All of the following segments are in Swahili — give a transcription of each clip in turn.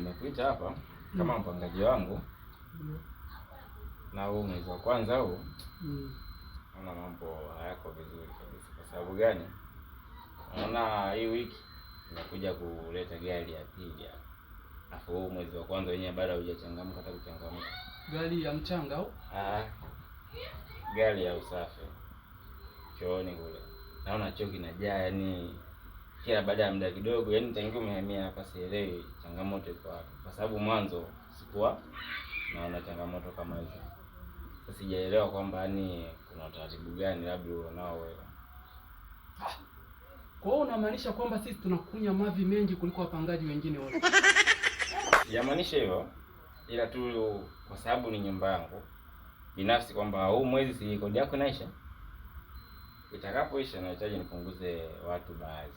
nimekuita hapa kama mpangaji wangu na huu mwezi wa kwanza huu naona mambo hayako vizuri kabisa. Kwa sababu gani? Naona hii wiki nimekuja kuleta gari ya pili hapa. Alafu huu mwezi wa kwanza wenyewe bado hujachangamka hata kuchangamka. Gari ya mchanga au? Gari ya usafi. Chooni kule. Naona choo kinajaa, yani kila baada ya muda kidogo, yani tangu umehamia hapa sielewi changamoto iko wapi. Kwa sababu mwanzo sikuwa naona changamoto kama hizo. Sasa sijaelewa kwamba yani kuna utaratibu gani labda unao wewe. Kwa hiyo unamaanisha kwamba sisi tunakunya mavi mengi kuliko wapangaji wengine wote? Sijamaanisha hivyo, ila tu kwa sababu ni nyumba yangu binafsi, kwamba huu mwezi si kodi yako inaisha. Itakapoisha nahitaji nipunguze watu baadhi,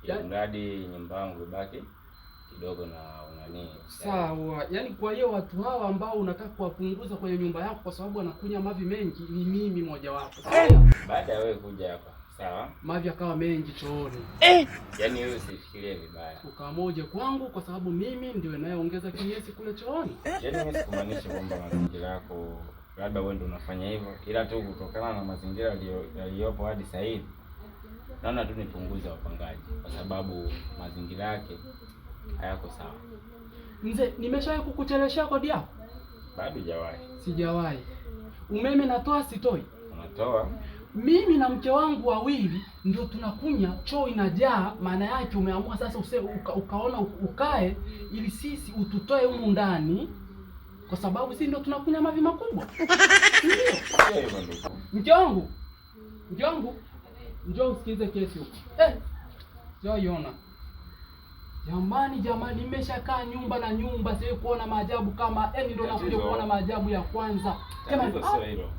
ili mradi nyumba yangu ibaki kidogo na unani. Sawa, yaani kwa hiyo watu hawa ambao unataka kuwapunguza kwenye nyumba yako kwa sababu wanakunya mavi mengi ni mimi mmoja wapo. Baada ya wewe kuja hapa, sawa? Mavi akawa mengi chooni. Yaani wewe usifikirie vibaya. Ukamoja kwangu kwa sababu mimi ndio ninayeongeza kinyesi kule chooni. Yaani mimi sikumaanisha kwamba mazingira yako labda wewe ndio unafanya hivyo, ila tu kutokana na mazingira yaliyopo hadi sasa hivi naona tu nipunguze wapangaji kwa sababu mazingira yake hayako sawa. Mzee, nimeshawahi kukucheleshea kodi yako? Bado hujawahi. Sijawahi. Umeme natoa sitoi? Unatoa. Mimi na mke wangu wawili ndio tunakunya, choo inajaa. Maana yake umeamua sasa ukaona ukae ili sisi ututoe humu ndani kwa sababu sisi ndio tunakunya mavi makubwa. Ndio. Mke wangu. Njoo usikize kesi huko. Njoo iona. Jamani, nimeshakaa nyumba na nyumba, siwe kuona maajabu kama ndio nakuja kuona maajabu ya kwanza. Jamani, sio hilo.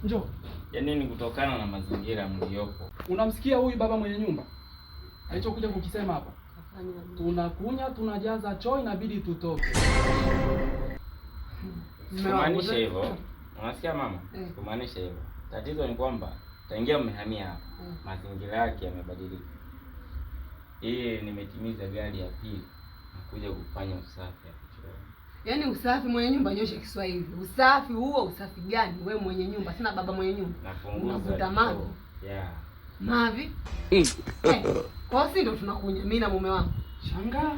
Njoo. Yaani ni kutokana na mazingira mliopo. Unamsikia huyu baba mwenye nyumba? Alichokuja kukisema hapa. Tunakunya, tunajaza choo, inabidi tutoke. Kumaanisha hivyo. Unasikia mama? Kumaanisha hivyo. Tatizo ni kwamba tangia mmehamia hapa, mazingira yake yamebadilika. Hii nimetimiza gari ya pili nakuja kufanya usafi hapa chooni. Yaani usafi mwenye nyumba, nyosha Kiswahili. Usafi huo usafi gani? Wewe mwenye nyumba, sina baba mwenye nyumba. Unavuta mavi. Mavi? Kwa sisi ndo tunakunya mimi na mume wangu. Shangaa.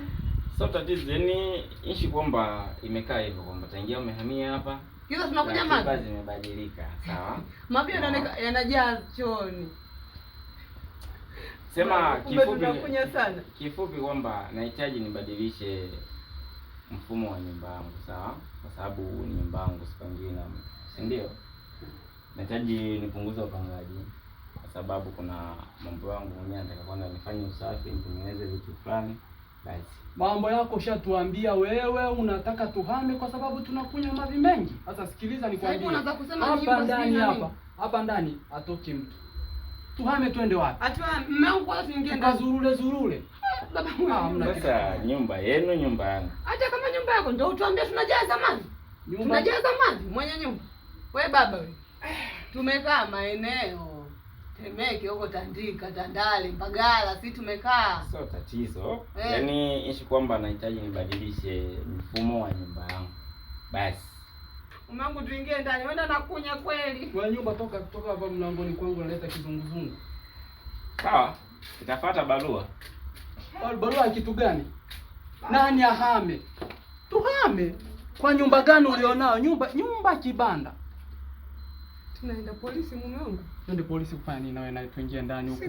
So tatizo ni ishi kwamba imekaa hivyo kwamba tangia umehamia hapa. Kila tunakunya mavi. Kazi imebadilika, sawa? Mavi yanajaa chooni. Sema kifupi kwamba nahitaji nibadilishe mfumo wa nyumba yangu, sawa? Kwa sababu ni nyumba yangu, sipangiwi na mtu, si ndio? Nahitaji nipunguze upangaji kwa sababu kuna mambo yangu mwenyewe nataka kwanza nifanye usafi, nitengeneze vitu fulani. Basi mambo yako ushatuambia wewe, unataka tuhame kwa sababu tunakunywa mavi mengi. Sasa sikiliza nikwambie. Hapa ndani atoke mtu. Tuhame twende wapi? Atuhame. Mume wangu kwa nini ingia zurule? Baba wangu. Sasa nyumba yenu, nyumba yangu. Hata kama nyumba yako ndio utuambie tunajaza mavi. Tunajaza mavi mwenye nyumba. Wewe baba wewe. Tumekaa maeneo Temeke huko, Tandika, Tandale, Mbagala, si tumekaa. Sio tatizo. Yaani ishi kwamba nahitaji nibadilishe mfumo wa nyumba yangu. Basi. Mume wangu tuingie ndani. Wenda nakunya kweli. Kwa nyumba toka hapa mlangoni kwangu naleta kizunguzungu. Sawa. Itafuata barua. Barua kitu gani? Nani ahame? Tuhame. Kwa nyumba gani ulionao? Nyumba kibanda. Tunaenda polisi mume wangu. Twende polisi kufanya nini na wewe na tuingie ndani huko?